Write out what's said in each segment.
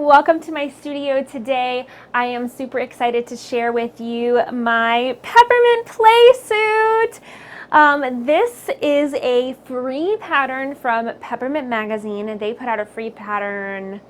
welcome to my studio today. I am super excited to share with you my peppermint Playsuit. This is a free pattern from Peppermint Magazine, and they put out a free pattern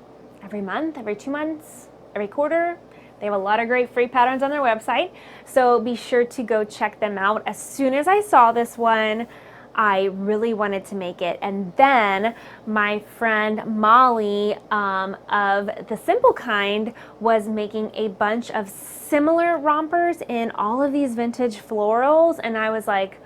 every month, every 2 months, every quarter. They have a lot of great free patterns on their website, so be sure to go check them out. As soon as I saw this one, I really wanted to make it, and then my friend Molly of The Simple Kind was making a bunch of similar rompers in all of these vintage florals, and I was like,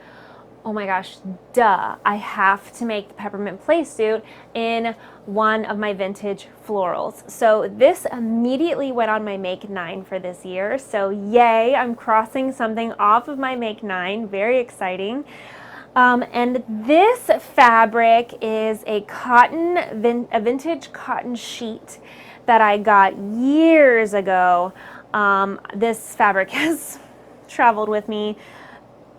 oh my gosh, duh, I have to make the peppermint Playsuit in one of my vintage florals. So this immediately went on my Make 9 for this year, so yay, I'm crossing something off of my Make 9, very exciting. And this fabric is a vintage cotton sheet that I got years ago. This fabric has traveled with me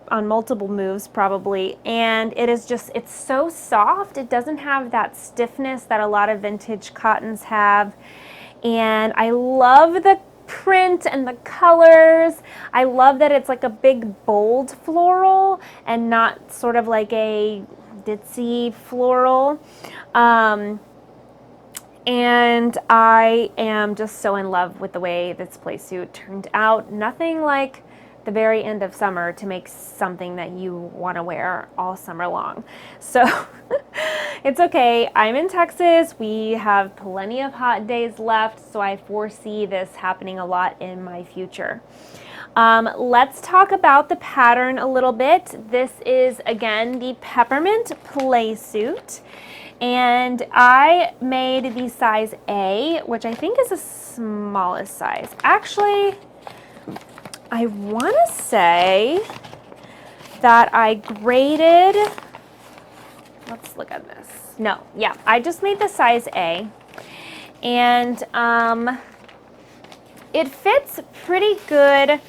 on multiple moves probably, and it's so soft. It doesn't have that stiffness that a lot of vintage cottons have, and I love the print and the colors. I love that it's like a big bold floral and not sort of like a ditzy floral. And I am just so in love with the way this Playsuit turned out. Nothing like the very end of summer to make something that you want to wear all summer long. So it's okay. I'm in Texas. We have plenty of hot days left, so I foresee this happening a lot in my future. Let's talk about the pattern a little bit. This is, again, the Peppermint Playsuit, and I made the size A, which I think is the smallest size. Actually, I want to say that I graded, let's look at this. No, yeah, I just made the size A, and it fits pretty good,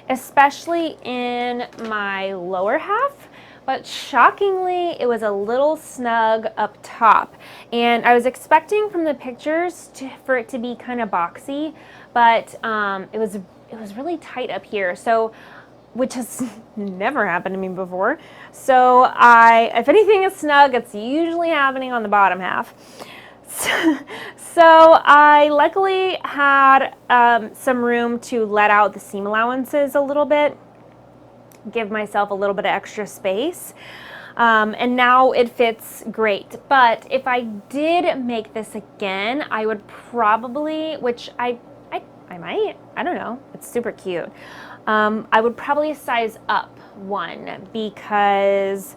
especially in my lower half, but shockingly, it was a little snug up top. And I was expecting from the pictures for it to be kind of boxy, but it was really tight up here, so, which has never happened to me before. So if anything is snug, it's usually happening on the bottom half. So I luckily had some room to let out the seam allowances a little bit, give myself a little bit of extra space. And now it fits great. But if I did make this again, I would probably, which I might, I don't know, it's super cute. I would probably size up one because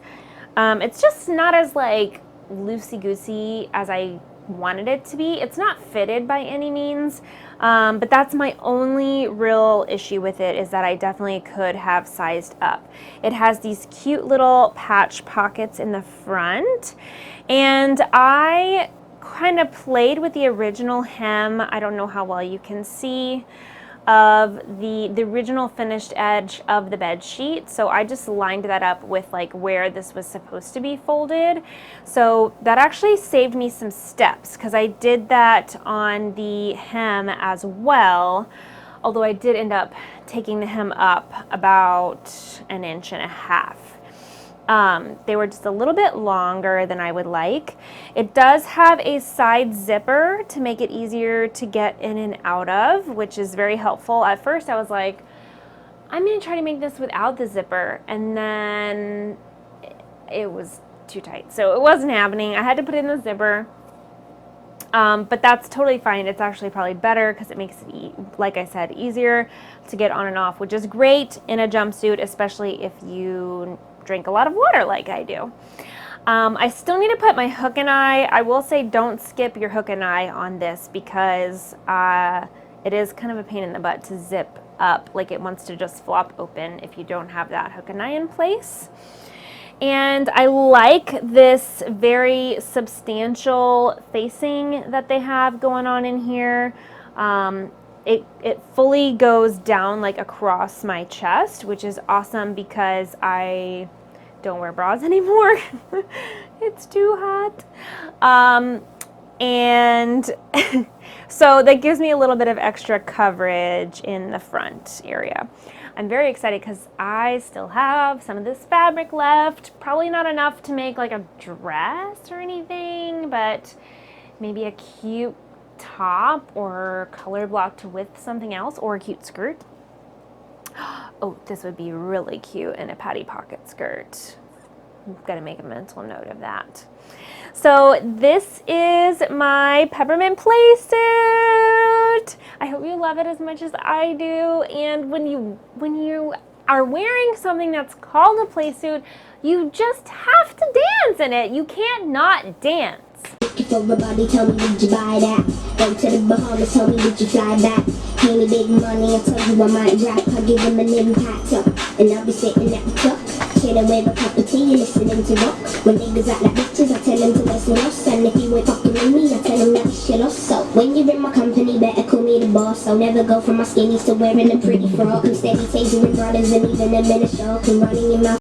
it's just not as like loosey-goosey as I wanted it to be. It's not fitted by any means, but that's my only real issue with it, is that I definitely could have sized up. It has these cute little patch pockets in the front, and I kind of played with the original hem. I don't know how well you can see of the original finished edge of the bed sheet, so I just lined that up with like where this was supposed to be folded. So that actually saved me some steps, because I did that on the hem as well, although I did end up taking the hem up about 1.5 inches. They were just a little bit longer than I would like. It does have a side zipper to make it easier to get in and out of, which is very helpful. At first I was like, I'm going to try to make this without the zipper, and then it was too tight, so it wasn't happening. I had to put in the zipper, but that's totally fine. It's actually probably better because it makes it, like I said, easier to get on and off, which is great in a jumpsuit, especially if you drink a lot of water like I do. I still need to put my hook and eye. I will say don't skip your hook and eye on this, because it is kind of a pain in the butt to zip up. Like, it wants to just flop open if you don't have that hook and eye in place. And I like this very substantial facing that they have going on in here. It fully goes down like across my chest, which is awesome because I don't wear bras anymore. It's too hot. And so that gives me a little bit of extra coverage in the front area. I'm very excited because I still have some of this fabric left. Probably not enough to make like a dress or anything, but maybe a cute top or color blocked with something else, or a cute skirt. Oh, this would be really cute in a patty pocket skirt. I'm gonna make a mental note of that. So this is my peppermint Playsuit. I hope you love it as much as I do. And when you are wearing something that's called a Playsuit, you just have to dance in it. You can't not dance. Everybody tell me, did you buy that? Go to the Bahamas, tell me, did you fly back? Pay me big money, I told you I might rap. I'll give them an impact up, and I'll be sitting at the top, chilling with a cup of tea and listening to rock. When niggas act like bitches, I tell them to listen us. And if you ain't fucking with me, I tell them that shit off. So when you're in my company, better call me the boss. So never go from my skinnies to wearing a pretty frock. I'm steady tasting brothers and even them in a shock and running your mouth.